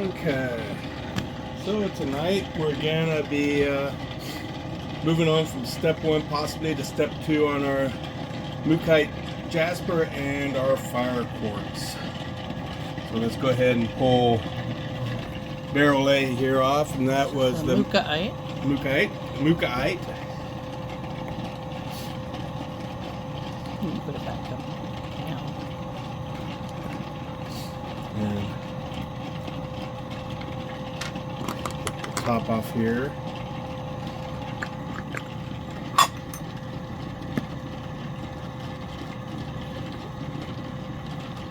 Okay, so tonight we're gonna be moving on from step 1 possibly to step 2 on our Mookaite Jasper and our Fire Quartz. So let's go ahead and pull barrel A here off, and that was the Mookaite. Mookaite. You can put it back up. Yeah. And top off here.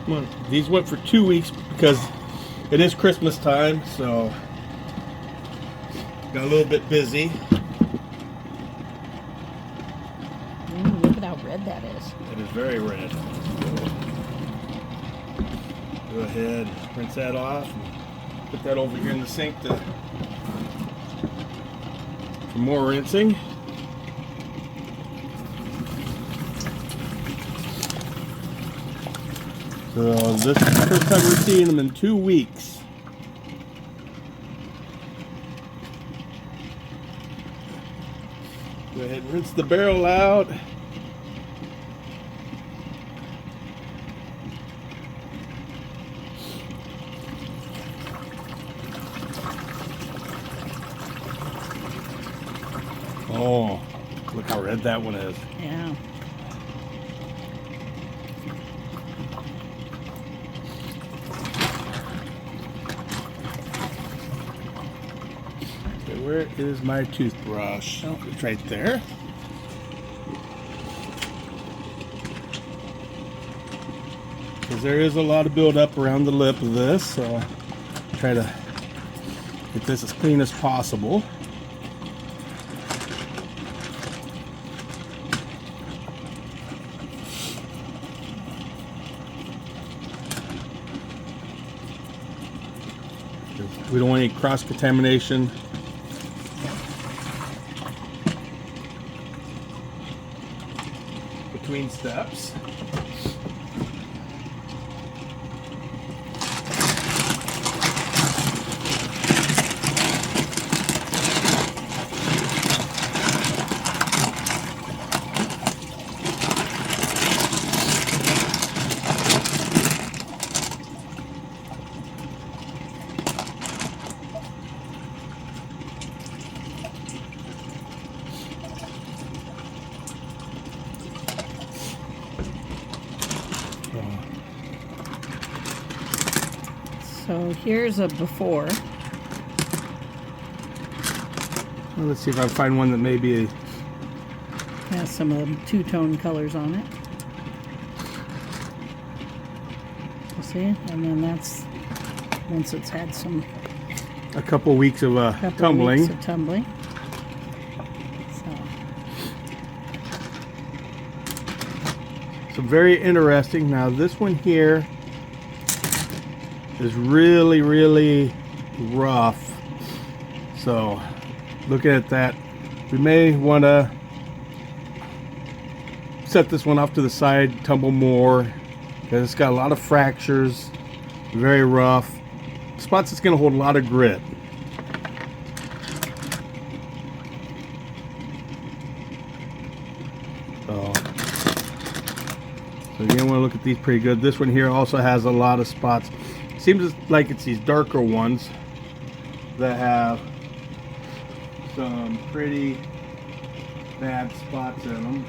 Well, these went for 2 weeks because it is Christmas time, so got a little bit busy. Look at how red that is. It is very red. Go ahead, rinse that off, and put that over here in the sink for more rinsing. So this is the first time we're seeing them in 2 weeks. Go ahead and rinse the barrel out. Oh, look how red that one is. Yeah. Okay, where is my toothbrush? Oh, it's right there. Because there is a lot of buildup around the lip of this, so try to get this as clean as possible. We don't want any cross-contamination. Between steps. So here's a before. Well, let's see if I can find one that maybe Has some of the two-tone colors on it. You see? And then that's once it's had some a couple weeks of tumbling. weeks of tumbling. So very interesting. Now this one here is really, really rough. So looking at that, we may want to set this one off to the side, tumble more, because it's got a lot of fractures, very rough spots. That's going to hold a lot of grit. So again, want to look at these pretty good. This one here also has a lot of spots. Seems like it's these darker ones that have some pretty bad spots in them.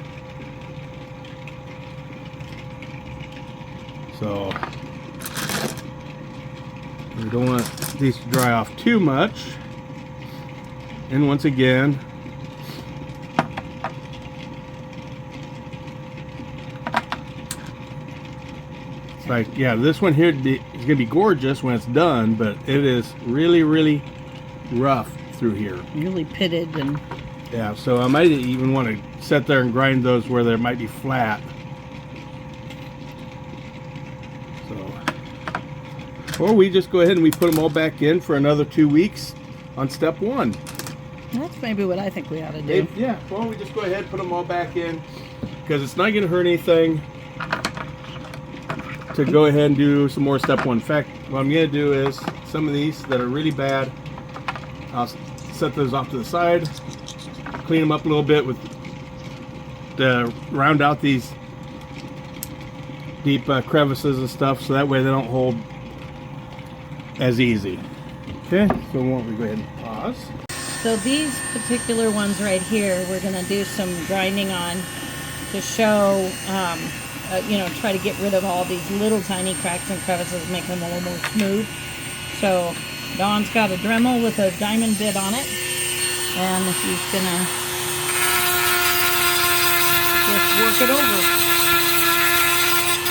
So we don't want these to dry off too much. And once again, it's like, yeah, this one here is going to be gorgeous when it's done, but it is really, really rough through here. Really pitted and... Yeah, so I might even want to sit there and grind those where they might be flat. So, or we just go ahead and we put them all back in for another 2 weeks on step 1. That's maybe what I think we ought to do. Yeah, well, we just go ahead and put them all back in because it's not going to hurt anything to go ahead and do some more step 1. In fact, what I'm going to do is some of these that are really bad. I'll set those off to the side, clean them up a little bit with the round out these deep crevices and stuff, so that way they don't hold as easy. Okay, so why don't we go ahead and pause. So these particular ones right here, we're going to do some grinding on to show, you know, try to get rid of all these little tiny cracks and crevices, make them a little more smooth. So Don's got a Dremel with a diamond bit on it, and he's going to just work it over.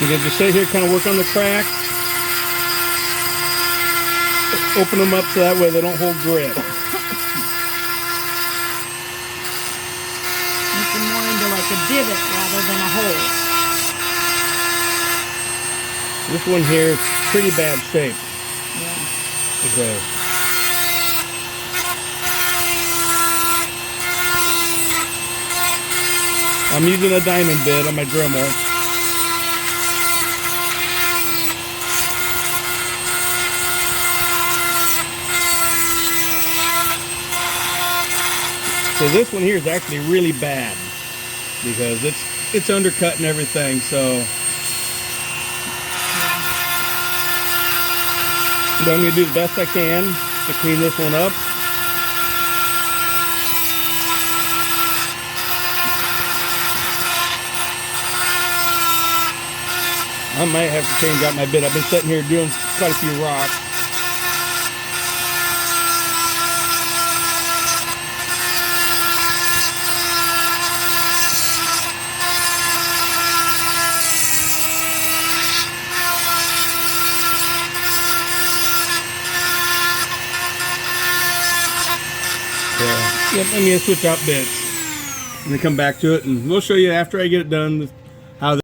You can just sit here, kind of work on the cracks, open them up so that way they don't hold grip. Make them more into like a divot rather than a hole. This one here is pretty bad shape. Yeah. Okay. I'm using a diamond bit on my Dremel. So this one here is actually really bad because it's undercut and everything. So I'm going to do the best I can to clean this one up. I might have to change out my bit. I've been sitting here doing quite a few rocks. Yep, I'm going to switch out bits and then come back to it, and we'll show you after I get it done how this.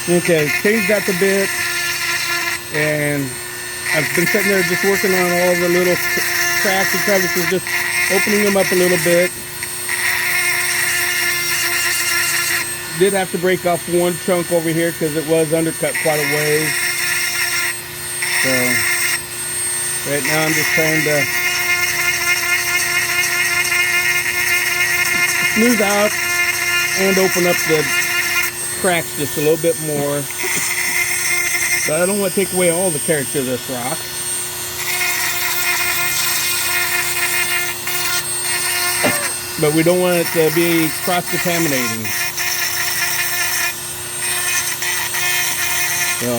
Okay, changed out the bit, and I've been sitting there just working on all the little cracks and crevices, just opening them up a little bit. Did have to break off one chunk over here because it was undercut quite a ways. So right now I'm just trying to smooth out and open up the cracks just a little bit more, but I don't want to take away all the character of this rock. But we don't want it to be cross-contaminating. So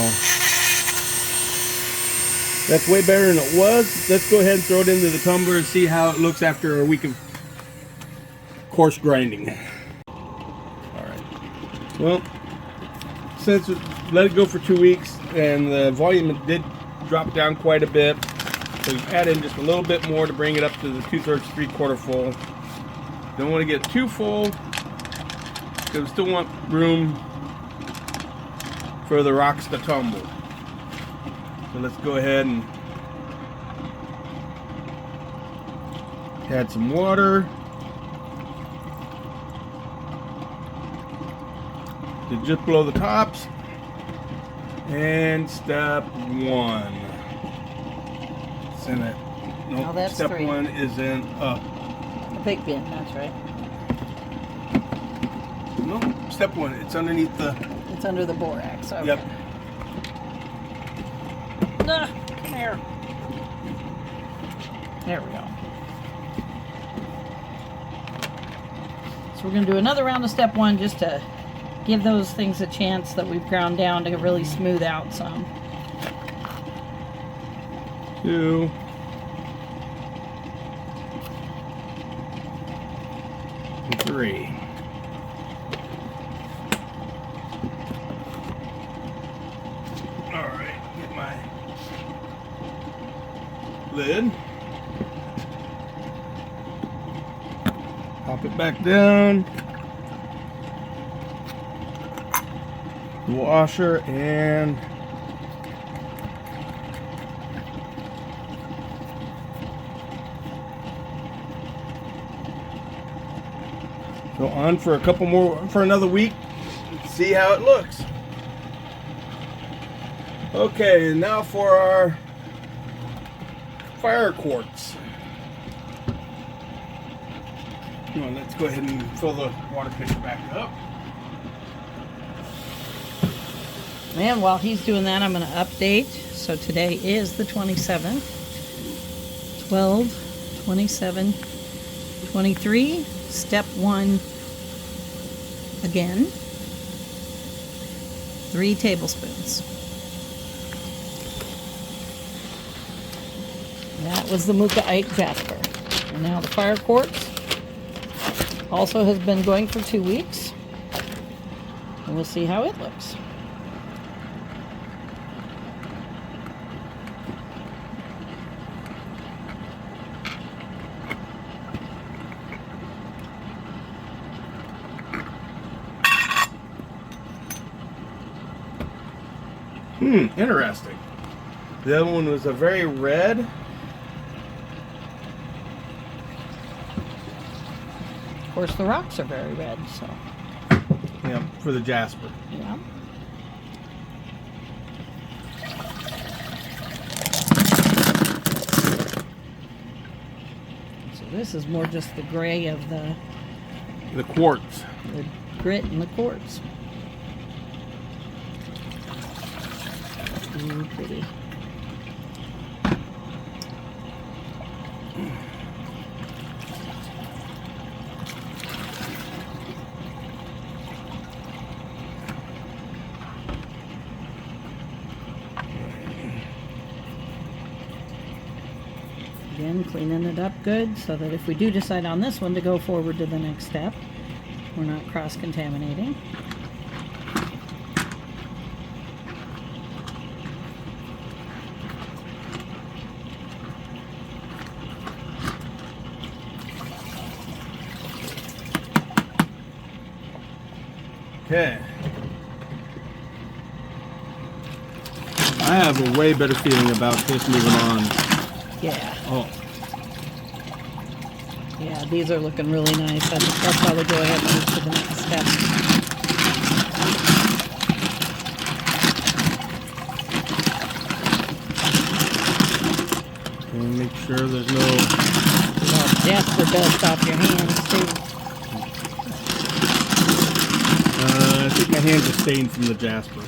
that's way better than it was. Let's go ahead and throw it into the tumbler and see how it looks after a week of coarse grinding. Alright. Well, since let it go for 2 weeks and the volume did drop down quite a bit, so we've added in just a little bit more to bring it up to the 2/3, 3/4 full. Don't want to get too full because we still want room for the rocks to tumble. So let's go ahead and add some water to just below the tops. And step 1. It's in it. Nope, Oh, that's step 3. 1 is in up. A big bin, that's right. No, step 1. It's underneath the. It's under the borax. Okay. Yep. Come here. There we go. So we're going to do another round of step 1 just to give those things a chance that we've ground down to really smooth out some. 2. 3. Alright, get my lid. Pop it back down. The washer and go on for a couple more, for another week. See how it looks. Okay, now for our Fire Quartz. Come on, let's go ahead and fill the water pitcher back up. And while he's doing that, I'm going to update. So today is the 27th. 12, 27, 23. Step 1 again. 3 tablespoons. That was the Mookaite Jasper. And now the Fire Quartz also has been going for 2 weeks. And we'll see how it looks. Interesting. The other one was a very red. Of course, the rocks are very red, so. Yeah, for the Jasper. Yeah. So this is more just the gray of the quartz. grit and the quartz. Ooh, pretty. Again, cleaning it up good so that if we do decide on this one to go forward to the next step, we're not cross-contaminating. Okay. I have a way better feeling about this moving on. Yeah. Oh. Yeah, these are looking really nice. I'll probably go ahead and move to the next step. And make sure there's no Jasper dust off your hands too. I think my hands are stained from the Jasper.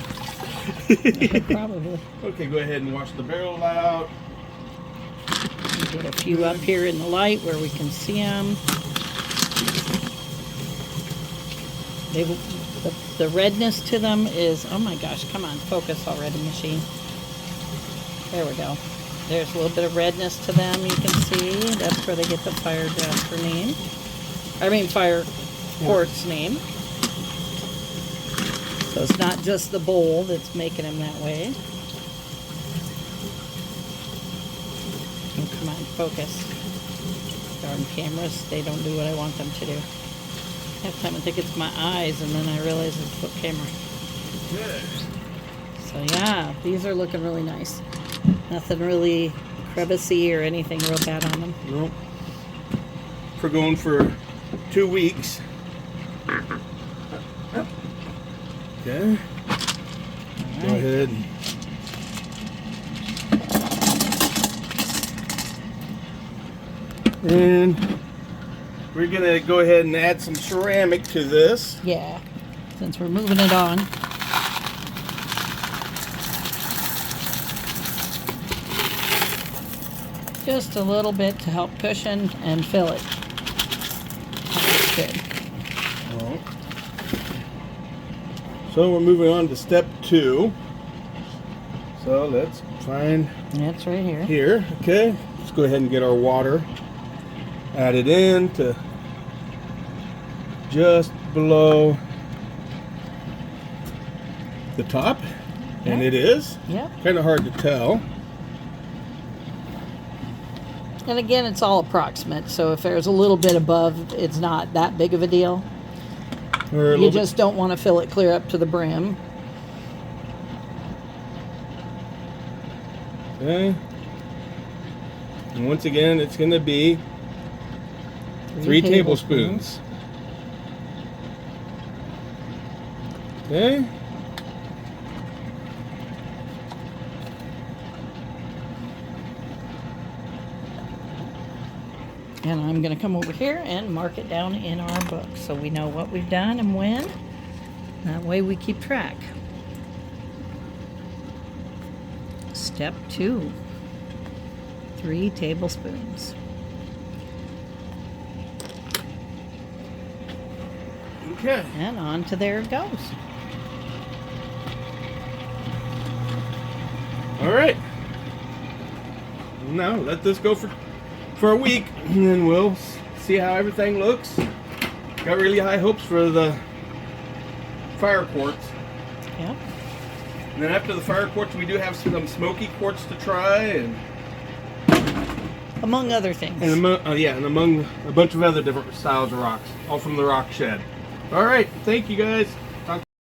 Probably. Okay, go ahead and wash the barrel out. Get a few up here in the light where we can see them. The redness to them is, oh my gosh, come on, focus already, machine. There we go. There's a little bit of redness to them, you can see. That's where they get the Fire Jasper name. I mean, Fire Quartz name. So it's not just the bowl that's making them that way. Oh, come on, focus. Darn cameras, they don't do what I want them to do. Half the time I think it's my eyes, and then I realize it's the camera. Good. So yeah, these are looking really nice. Nothing really crevicey or anything real bad on them. Nope. For going for 2 weeks. Okay. Go ahead. And we're going to go ahead and add some ceramic to this. Yeah, since we're moving it on. Just a little bit to help cushion and fill it. That's good. So we're moving on to step 2. So let's find That's right here. here. Okay, let's go ahead and get our water added in to just below the top. And Yep. it is. Yep. Kind of hard to tell. And again, it's all approximate. So if there's a little bit above, it's not that big of a deal. Or a You little just don't want to fill it clear up to the brim. bit. Okay. And once again, it's going to be 3 tablespoons. Okay. And I'm going to come over here and mark it down in our book so we know what we've done and when. That way we keep track. Step 2. 3 tablespoons. Okay. And on to there it goes. All right. Now let this go for a week, and then we'll see how everything looks. Got really high hopes for the Fire Quartz. Yep. And then after the Fire Quartz, we do have some smoky quartz to try, and Among other things. and among a bunch of other different styles of rocks, all from the rock shed. All right, thank you guys.